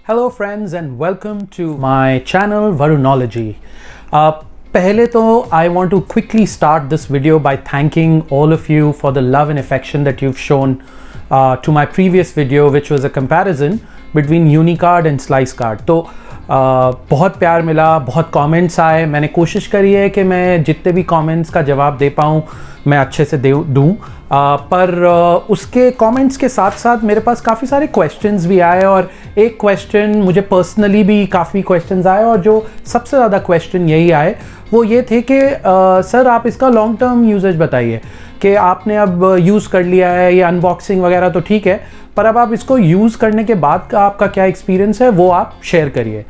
Hello friends and welcome to my channel Varunology. पहले तो I want to quickly start this video by thanking all of you for the love and affection that you've shown to my previous video, which was a comparison between Unicard and SliceCard. तो बहुत प्यार मिला, बहुत comments आए. मैंने कोशिश करी है कि मैं जितने भी कमेंट्स का जवाब दे पाऊँ मैं अच्छे से दूँ. पर उसके कमेंट्स के साथ साथ मेरे पास काफ़ी सारे क्वेश्चंस भी आए और एक क्वेश्चन मुझे पर्सनली भी काफ़ी क्वेश्चंस आए और जो सबसे ज़्यादा क्वेश्चन यही आए वो ये थे कि सर आप इसका लॉन्ग टर्म यूजेज बताइए कि आपने अब यूज़ कर लिया है, ये अनबॉक्सिंग वगैरह तो ठीक है, पर अब आप इसको यूज़ करने के बाद का आपका क्या एक्सपीरियंस है वो आप शेयर करिए.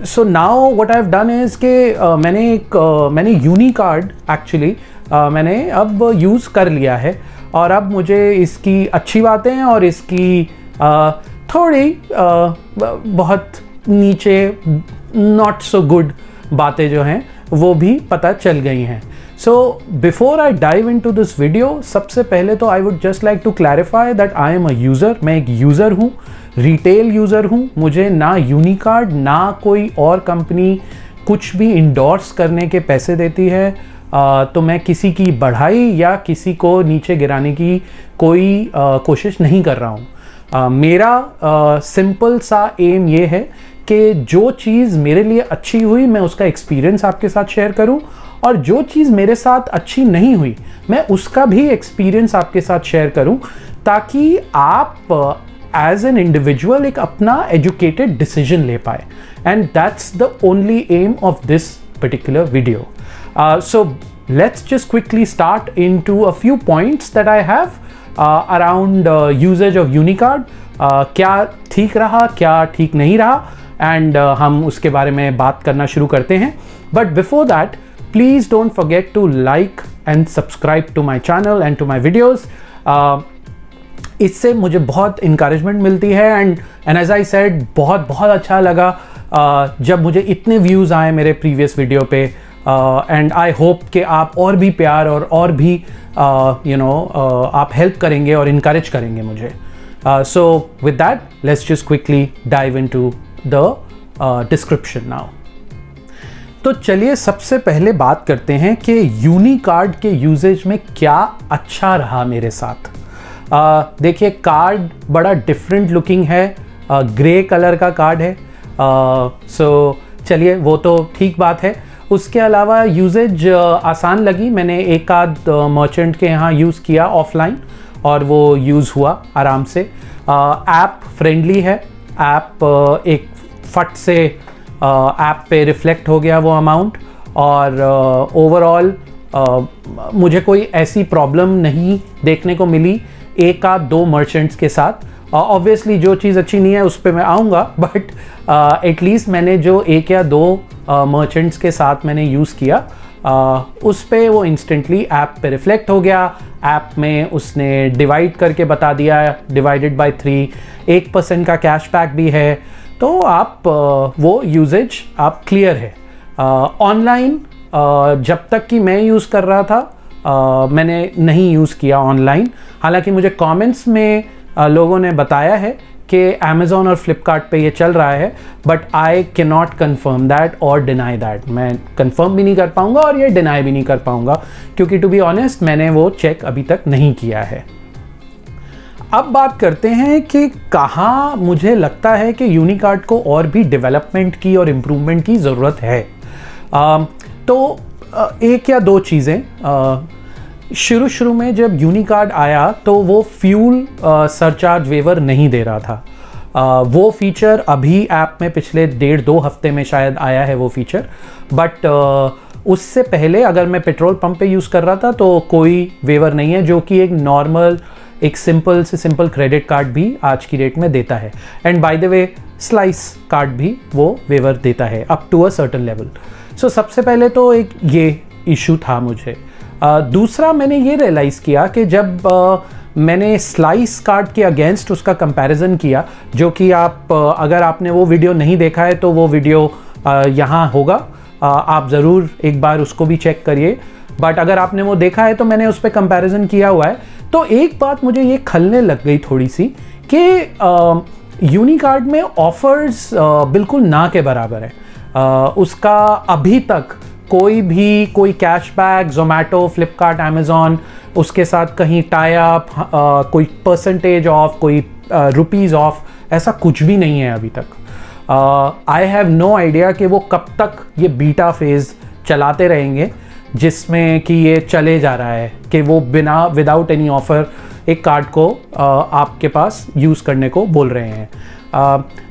So now what I have done is कि मैंने यूनिकार्ड एक्चुअली मैंने अब यूज़ कर लिया है और अब मुझे इसकी अच्छी बातें और इसकी थोड़ी बहुत नीचे नॉट सो गुड बातें जो हैं वो भी पता चल गई हैं. So before I dive into this video, सबसे पहले तो I would just like to clarify that I am a user. मैं एक यूज़र हूँ, रिटेल यूज़र हूँ. मुझे ना यूनिकार्ड ना कोई और कंपनी कुछ भी इंडोर्स करने के पैसे देती है. तो मैं किसी की बढ़ाई या किसी को नीचे गिराने की कोई कोशिश नहीं कर रहा हूँ. मेरा सिंपल सा एम ये है कि जो चीज़ मेरे लिए अच्छी हुई मैं उसका एक्सपीरियंस आपके साथ शेयर करूं और जो चीज़ मेरे साथ अच्छी नहीं हुई मैं उसका भी एक्सपीरियंस आपके साथ शेयर करूं ताकि आप एज एन इंडिविजुअल एक अपना एजुकेटेड डिसीजन ले पाए. And that's the only aim of this particular video. So let's just quickly start into a few points that I have around usage of Unicard. क्या ठीक रहा, क्या ठीक नहीं रहा, and हम उसके बारे में बात करना शुरू करते हैं. But before that, please don't forget to like and subscribe to my channel and to my videos. इससे मुझे बहुत इंकरेजमेंट मिलती है एंड एज आई सेड बहुत अच्छा लगा जब मुझे इतने व्यूज़ आए मेरे प्रीवियस वीडियो पे. एंड आई होप कि आप और भी प्यार और भी आप हेल्प करेंगे और इनकरेज करेंगे मुझे. So with that let's just quickly dive into the description now. तो चलिए सबसे पहले बात करते हैं कि यूनिकार्ड के यूजेज में क्या अच्छा रहा मेरे साथ. देखिए कार्ड बड़ा डिफरेंट लुकिंग है, ग्रे कलर का कार्ड है. सो चलिए वो तो ठीक बात है. उसके अलावा यूजेज आसान लगी. मैंने एक आध मर्चेंट के यहाँ यूज़ किया ऑफलाइन और वो यूज़ हुआ आराम से. ऐप फ्रेंडली है. ऐप एक फट से ऐप पे रिफ्लेक्ट हो गया वो अमाउंट और ओवरऑल मुझे कोई ऐसी प्रॉब्लम नहीं देखने को मिली एक आध दो मर्चेंट्स के साथ. ऑब्वियसली जो चीज़ अच्छी नहीं है उस पर मैं आऊँगा, बट एटलीस्ट मैंने जो एक या दो मर्चेंट्स के साथ मैंने यूज़ किया उस पे वो इंस्टेंटली ऐप पे रिफ्लेक्ट हो गया. ऐप में उसने डिवाइड करके बता दिया, डिवाइडेड बाय 3, 1% का कैशबैक भी है. तो आप वो यूजेज आप क्लियर है. ऑनलाइन जब तक कि मैं यूज़ कर रहा था मैंने नहीं यूज़ किया ऑनलाइन. हालांकि मुझे कमेंट्स में लोगों ने बताया है कि अमेज़ॉन और फ्लिपकार्ट पे ये चल रहा है, but I can not confirm that और डिनाई दैट. मैं कंफर्म भी नहीं कर पाऊँगा और ये डिनाई भी नहीं कर पाऊँगा क्योंकि टू बी ऑनेस्ट मैंने वो चेक अभी तक नहीं किया है. अब बात करते हैं कि कहाँ मुझे लगता है कि यूनिकार्ड को और भी डेवलपमेंट की और इम्प्रूवमेंट की ज़रूरत है. तो एक या दो चीज़ें. शुरू में जब यूनिकार्ड आया तो वो फ्यूल सरचार्ज वेवर नहीं दे रहा था. वो फीचर अभी ऐप में पिछले 1.5-2 हफ्ते में शायद आया है वो फीचर. बट उससे पहले अगर मैं पेट्रोल पंप पे यूज़ कर रहा था तो कोई वेवर नहीं है, जो कि एक नॉर्मल एक सिंपल से सिंपल क्रेडिट कार्ड भी आज की डेट में देता है. And by the way slice card भी वो वेवर देता है up to a certain level. So सबसे पहले तो एक ये इशू था मुझे. दूसरा मैंने ये रियलाइज़ किया कि जब मैंने स्लाइस कार्ड के अगेंस्ट उसका कंपैरिजन किया, जो कि आप अगर आपने वो वीडियो नहीं देखा है तो वो वीडियो यहाँ होगा, आप ज़रूर एक बार उसको भी चेक करिए. बट अगर आपने वो देखा है तो मैंने उस पर कंपैरिजन किया हुआ है. तो एक बात मुझे ये खलने लग गई थोड़ी सी कि यूनिकार्ड में ऑफर्स बिल्कुल ना के बराबर है। उसका अभी तक कोई कैशबैक, जोमेटो, फ्लिपकार्ट, अमेज़ॉन, उसके साथ कहीं टाई अप, कोई परसेंटेज ऑफ, कोई रुपीज़ ऑफ, ऐसा कुछ भी नहीं है अभी तक। आई हैव नो आइडिया कि वो कब तक ये बीटा फेज़ चलाते रहेंगे, जिसमें कि ये चले जा रहा है कि वो विदाउट एनी ऑफ़र एक कार्ड को आपके पास यूज़ करने को बोल रहे हैं।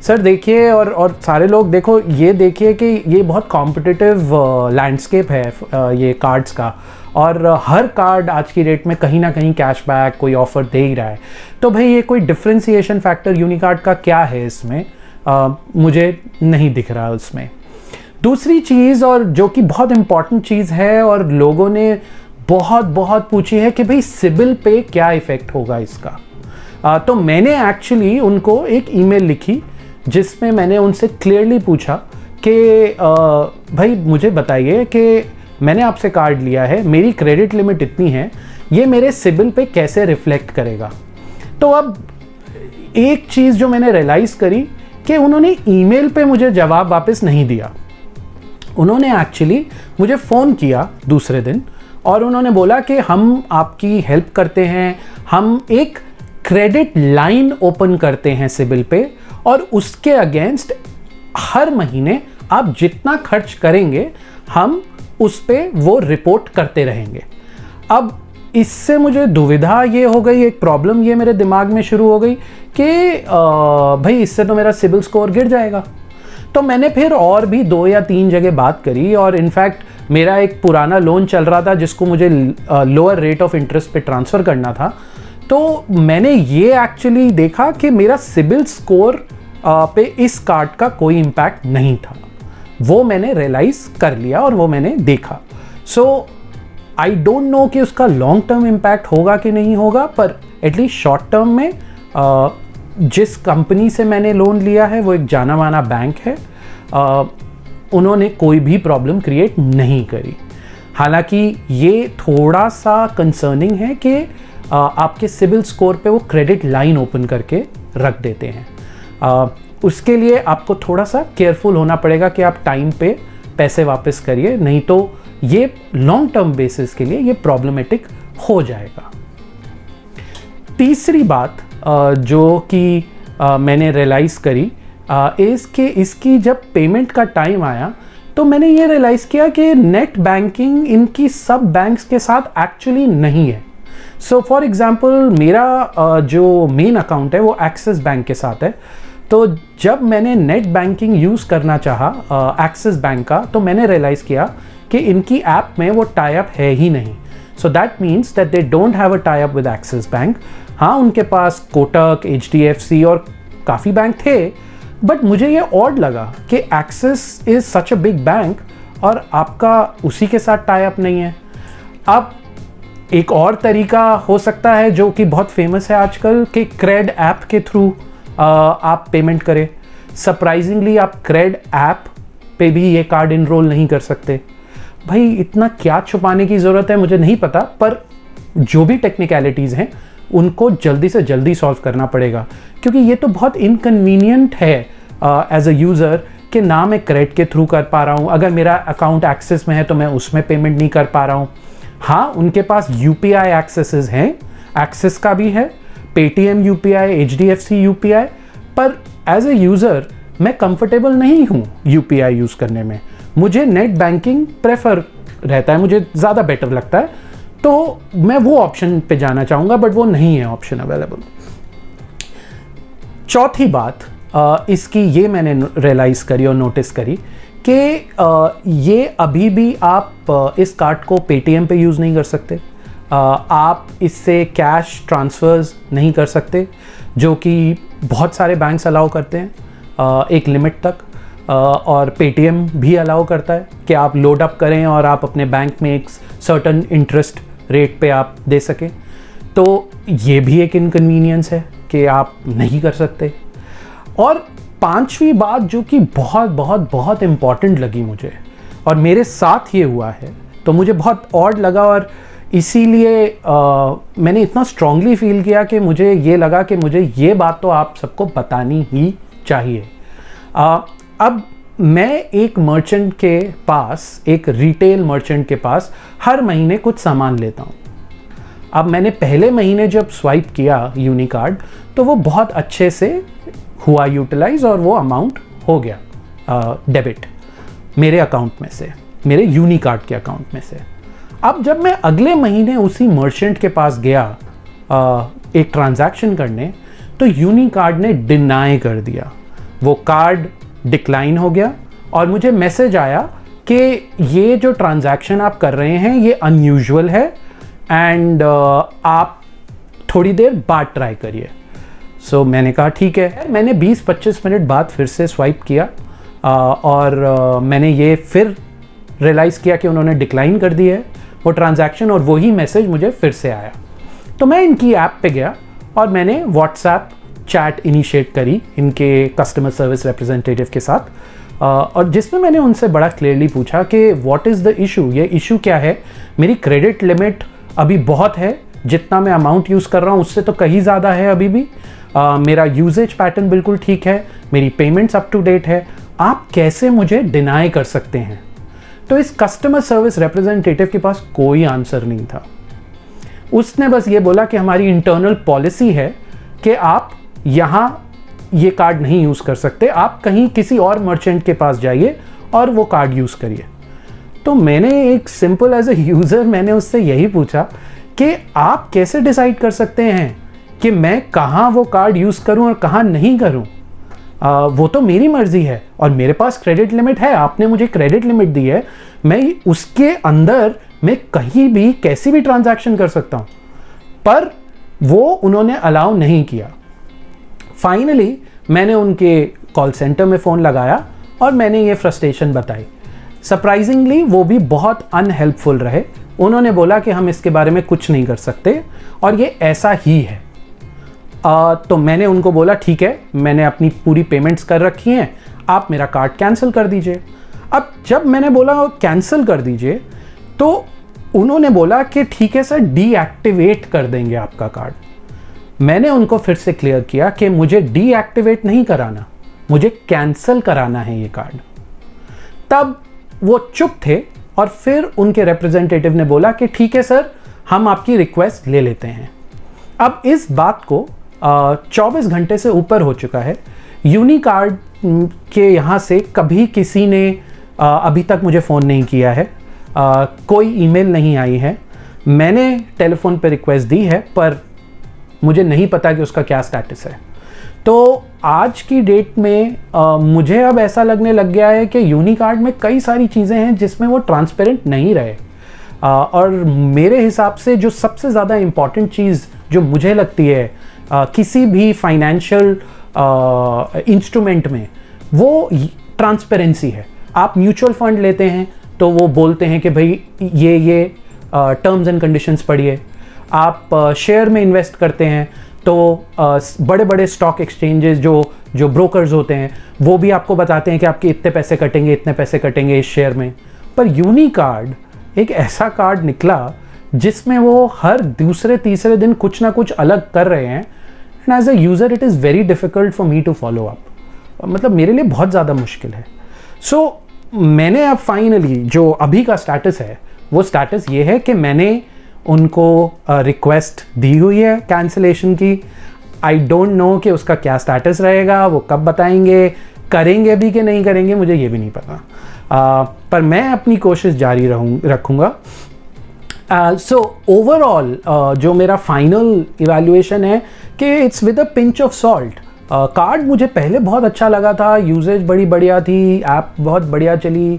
सर देखिए, और सारे लोग देखो, ये देखिए कि ये बहुत कॉम्पिटिटिव लैंडस्केप है ये कार्ड्स का, और हर कार्ड आज की डेट में कहीं ना कहीं कैशबैक, कोई ऑफ़र दे ही रहा है। तो भाई ये कोई डिफ्रेंसिएशन फैक्टर यूनिकार्ड का क्या है इसमें, मुझे नहीं दिख रहा उसमें। दूसरी चीज़, और जो कि बहुत इम्पॉर्टेंट चीज़ है और लोगों ने बहुत पूछी है कि भाई सिबिल पे क्या इफ़ेक्ट होगा इसका। तो मैंने एक्चुअली उनको एक ईमेल लिखी जिसमें मैंने उनसे क्लियरली पूछा कि भाई मुझे बताइए कि मैंने आपसे कार्ड लिया है, मेरी क्रेडिट लिमिट इतनी है, ये मेरे सिबिल पे कैसे रिफ्लेक्ट करेगा। तो अब एक चीज़ जो मैंने रियलाइज़ करी कि उन्होंने ईमेल पे मुझे जवाब वापस नहीं दिया। उन्होंने एक्चुअली मुझे फ़ोन किया दूसरे दिन और उन्होंने बोला कि हम आपकी हेल्प करते हैं, हम एक क्रेडिट लाइन ओपन करते हैं सिबिल पे, और उसके अगेंस्ट हर महीने आप जितना खर्च करेंगे हम उस पे वो रिपोर्ट करते रहेंगे। अब इससे मुझे दुविधा ये हो गई, एक प्रॉब्लम ये मेरे दिमाग में शुरू हो गई कि भाई इससे तो मेरा सिबिल स्कोर गिर जाएगा। तो मैंने फिर और भी 2 या 3 जगह बात करी, और इनफैक्ट मेरा एक पुराना लोन चल रहा था जिसको मुझे लोअर रेट ऑफ इंटरेस्ट पे ट्रांसफ़र करना था। तो मैंने ये एक्चुअली देखा कि मेरा सिबिल स्कोर पे इस कार्ड का कोई इम्पैक्ट नहीं था। वो मैंने रियलाइज़ कर लिया और वो मैंने देखा। सो आई डोंट नो कि उसका लॉन्ग टर्म इम्पैक्ट होगा कि नहीं होगा, पर एटलीस्ट शॉर्ट टर्म में जिस कंपनी से मैंने लोन लिया है वो एक जाना माना बैंक है, उन्होंने कोई भी प्रॉब्लम क्रिएट नहीं करी। हालांकि ये थोड़ा सा कंसर्निंग है कि आपके सिबिल स्कोर पे वो क्रेडिट लाइन ओपन करके रख देते हैं। उसके लिए आपको थोड़ा सा केयरफुल होना पड़ेगा कि आप टाइम पे पैसे वापस करिए, नहीं तो ये लॉन्ग टर्म बेसिस के लिए ये प्रॉब्लमेटिक हो जाएगा। तीसरी बात जो कि मैंने रियलाइज़ करी इसकी जब पेमेंट का टाइम आया तो मैंने ये रियलाइज़ किया कि नेट बैंकिंग इनकी सब बैंक्स के साथ एक्चुअली नहीं है। सो फॉर एग्ज़ाम्पल मेरा जो मेन अकाउंट है वो एक्सिस बैंक के साथ है। तो जब मैंने नेट बैंकिंग यूज़ करना चाहा एक्सिस बैंक का, तो मैंने रियलाइज़ किया कि इनकी ऐप में वो टाई अप है ही नहीं। So that means that they don't have a tie up with axis bank. हाँ, उनके पास कोटक, HDFC और काफ़ी बैंक थे, बट मुझे ये ऑड लगा कि axis is such a big bank और आपका उसी के साथ टाई अप नहीं है। अब एक और तरीका हो सकता है जो कि बहुत फेमस है आजकल कि क्रेड ऐप के थ्रू आप पेमेंट करें। सरप्राइजिंगली आप क्रेड ऐप पे भी ये कार्ड इनरोल नहीं कर सकते। भाई इतना क्या छुपाने की ज़रूरत है मुझे नहीं पता, पर जो भी टेक्निकलिटीज़ हैं उनको जल्दी से जल्दी सॉल्व करना पड़ेगा, क्योंकि ये तो बहुत इनकन्वीनियंट है एज अ यूज़र कि ना मैं क्रेड के थ्रू कर पा रहा हूँ, अगर मेरा अकाउंट एक्सेस में है तो मैं उसमें पेमेंट नहीं कर पा रहा हूँ। हाँ, उनके पास UPI एक्सेसेस हैं, एक्सिस का भी है, पेटीएम UPI, HDFC UPI, पर एज ए यूज़र मैं कंफर्टेबल नहीं हूँ UPI यूज़ करने में। मुझे नेट बैंकिंग प्रेफर रहता है, मुझे ज़्यादा बेटर लगता है, तो मैं वो ऑप्शन पे जाना चाहूँगा, बट वो नहीं है ऑप्शन अवेलेबल। चौथी बात इसकी ये मैंने रियलाइज़ करी और नोटिस करी कि ये अभी भी आप इस कार्ड को पेटीएम पे यूज़ नहीं कर सकते, आप इससे कैश ट्रांसफ़र्स नहीं कर सकते, जो कि बहुत सारे बैंक्स अलाउ करते हैं एक लिमिट तक, और पेटीएम भी अलाउ करता है कि आप लोड अप करें और आप अपने बैंक में एक सर्टन इंटरेस्ट रेट पे आप दे सकें। तो ये भी एक इनकन्वीनियंस है कि आप नहीं कर सकते। और पांचवी बात जो कि बहुत बहुत बहुत इम्पॉर्टेंट लगी मुझे, और मेरे साथ ये हुआ है तो मुझे बहुत ऑड लगा, और इसीलिए मैंने इतना स्ट्रांगली फील किया कि मुझे ये लगा कि मुझे ये बात तो आप सबको बतानी ही चाहिए। अब मैं एक मर्चेंट के पास, एक रिटेल मर्चेंट के पास हर महीने कुछ सामान लेता हूँ। अब मैंने पहले महीने जब स्वाइप किया यूनिकार्ड तो वो बहुत अच्छे से हुआ यूटिलाइज और वो अमाउंट हो गया डेबिट मेरे अकाउंट में से, मेरे यूनिकार्ड के अकाउंट में से। अब जब मैं अगले महीने उसी मर्चेंट के पास गया एक ट्रांजैक्शन करने, तो यूनिकार्ड ने डिनाई कर दिया, वो कार्ड डिक्लाइन हो गया और मुझे मैसेज आया कि ये जो ट्रांजैक्शन आप कर रहे हैं ये अनयूजुअल है एंड आप थोड़ी देर बाद ट्राई करिए। सो मैंने कहा ठीक है। मैंने 20-25 मिनट बाद फिर से स्वाइप किया और मैंने ये फिर रियलाइज़ किया कि उन्होंने डिक्लाइन कर दी है वो ट्रांजैक्शन और वही मैसेज मुझे फिर से आया। तो मैं इनकी ऐप पे गया और मैंने व्हाट्सएप चैट इनिशिएट करी इनके कस्टमर सर्विस रिप्रेजेंटेटिव के साथ और जिसमें मैंने उनसे बड़ा क्लियरली पूछा कि व्हाट इज़ द इशू, ये इशू क्या है। मेरी क्रेडिट लिमिट अभी बहुत है, जितना मैं अमाउंट यूज़ कर रहा हूँ उससे तो कहीं ज़्यादा है अभी भी। मेरा यूजेज पैटर्न बिल्कुल ठीक है, मेरी पेमेंट्स अप टू डेट है, आप कैसे मुझे डिनाई कर सकते हैं। तो इस कस्टमर सर्विस रिप्रेजेंटेटिव के पास कोई आंसर नहीं था। उसने बस ये बोला कि हमारी इंटरनल पॉलिसी है कि आप यहाँ ये कार्ड नहीं यूज़ कर सकते, आप कहीं किसी और मर्चेंट के पास जाइए और वो कार्ड यूज़ करिए। तो मैंने एक सिंपल एज ए यूज़र मैंने उससे यही पूछा कि आप कैसे डिसाइड कर सकते हैं कि मैं कहाँ वो कार्ड यूज़ करूँ और कहाँ नहीं करूँ। वो तो मेरी मर्जी है और मेरे पास क्रेडिट लिमिट है, आपने मुझे क्रेडिट लिमिट दी है, मैं उसके अंदर मैं कहीं भी कैसी भी ट्रांजैक्शन कर सकता हूँ। पर वो उन्होंने अलाउ नहीं किया। फाइनली मैंने उनके कॉल सेंटर में फ़ोन लगाया और मैंने ये फ्रस्ट्रेशन बताई। सरप्राइजिंगली वो भी बहुत अनहेल्पफुल रहे। उन्होंने बोला कि हम इसके बारे में कुछ नहीं कर सकते और ये ऐसा ही है। तो मैंने उनको बोला ठीक है, मैंने अपनी पूरी पेमेंट्स कर रखी हैं, आप मेरा कार्ड कैंसिल कर दीजिए। अब जब मैंने बोला कैंसिल कर दीजिए तो उन्होंने बोला कि ठीक है सर, डीएक्टिवेट कर देंगे आपका कार्ड। मैंने उनको फिर से क्लियर किया कि मुझे डीएक्टिवेट नहीं कराना, मुझे कैंसिल कराना है ये कार्ड। तब वो चुप थे और फिर उनके रिप्रेजेंटेटिव ने बोला कि ठीक है सर, हम आपकी रिक्वेस्ट ले लेते हैं। अब इस बात को 24 घंटे से ऊपर हो चुका है। यूनिकार्ड के यहाँ से कभी किसी ने अभी तक मुझे फ़ोन नहीं किया है, कोई ईमेल नहीं आई है। मैंने टेलीफोन पे रिक्वेस्ट दी है पर मुझे नहीं पता कि उसका क्या स्टेटस है। तो आज की डेट में मुझे अब ऐसा लगने लग गया है कि यूनिकार्ड में कई सारी चीज़ें हैं जिसमें वो ट्रांसपेरेंट नहीं रहे। और मेरे हिसाब से जो सबसे ज़्यादा इम्पॉर्टेंट चीज़ जो मुझे लगती है किसी भी फाइनेंशियल इंस्ट्रूमेंट में, वो ट्रांसपेरेंसी है। आप म्यूचुअल फंड लेते हैं तो वो बोलते हैं कि भाई ये टर्म्स एंड कंडीशंस पढ़िए। आप शेयर में इन्वेस्ट करते हैं तो बड़े बड़े स्टॉक एक्सचेंजेस जो ब्रोकर्स होते हैं वो भी आपको बताते हैं कि आपके इतने पैसे कटेंगे, इतने पैसे कटेंगे इस शेयर में। पर यूनिकार्ड एक ऐसा कार्ड निकला जिसमें वो हर दूसरे तीसरे दिन कुछ ना कुछ अलग कर रहे हैं and as a user it is very difficult for me to follow up. मतलब मेरे लिए बहुत ज़्यादा मुश्किल है। सो मैंने अब फाइनली जो अभी का स्टेटस है वो स्टेटस ये है कि मैंने उनको रिक्वेस्ट दी हुई है कैंसिलेशन की। आई डोंट नो कि उसका क्या स्टेटस रहेगा, वो कब बताएंगे, करेंगे भी कि नहीं करेंगे मुझे ये भी नहीं पता। पर मैं अपनी कोशिश जारी रखूँगा। सो ओवरऑल जो मेरा फाइनल इवैल्यूएशन है कि it's with a pinch of salt. Card मुझे पहले बहुत अच्छा लगा था, यूजेज बड़ी बढ़िया थी, ऐप बहुत बढ़िया चली,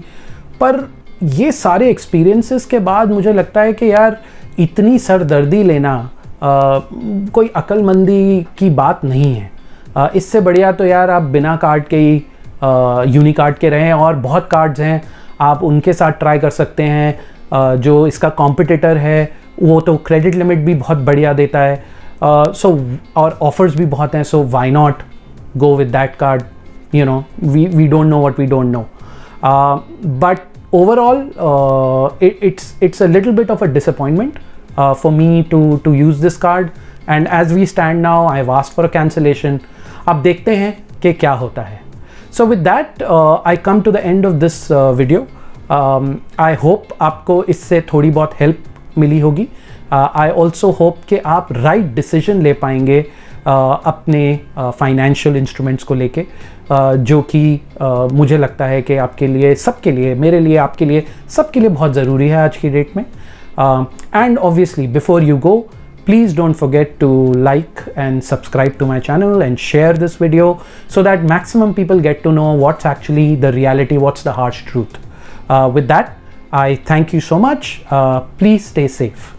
पर ये सारे एक्सपीरियंसेस के बाद मुझे लगता है कि यार इतनी सरदर्दी लेना कोई अक्लमंदी की बात नहीं है। इससे बढ़िया तो यार आप बिना कार्ड के ही यूनिकार्ड के रहें, और बहुत कार्ड्स हैं आप उनके साथ ट्राई कर सकते हैं। जो इसका कॉम्पिटिटर है वो तो क्रेडिट लिमिट भी बहुत बढ़िया देता है, और ऑफर्स भी बहुत हैं। So why not go with that card, you know, we don't know what we don't know. But overall it's a little bit of a disappointment for me to use this card, and as we stand now, I've asked for a cancellation. अब देखते हैं कि क्या होता है. So with that, I come to the end of this video. I hope आपको इससे थोड़ी बहुत हेल्प मिली होगी. I also hope कि आप right decision ले पाएंगे अपने फाइनेंशियल इंस्ट्रूमेंट्स को लेके, जो कि मुझे लगता है कि आपके लिए, सबके लिए, मेरे लिए, आपके लिए, सबके लिए बहुत ज़रूरी है आज की डेट में. And obviously before you go, please don't forget to like and subscribe to my channel and share this video so that maximum people get to know what's actually the reality, what's the harsh truth. With that, I thank you so much. Please stay safe.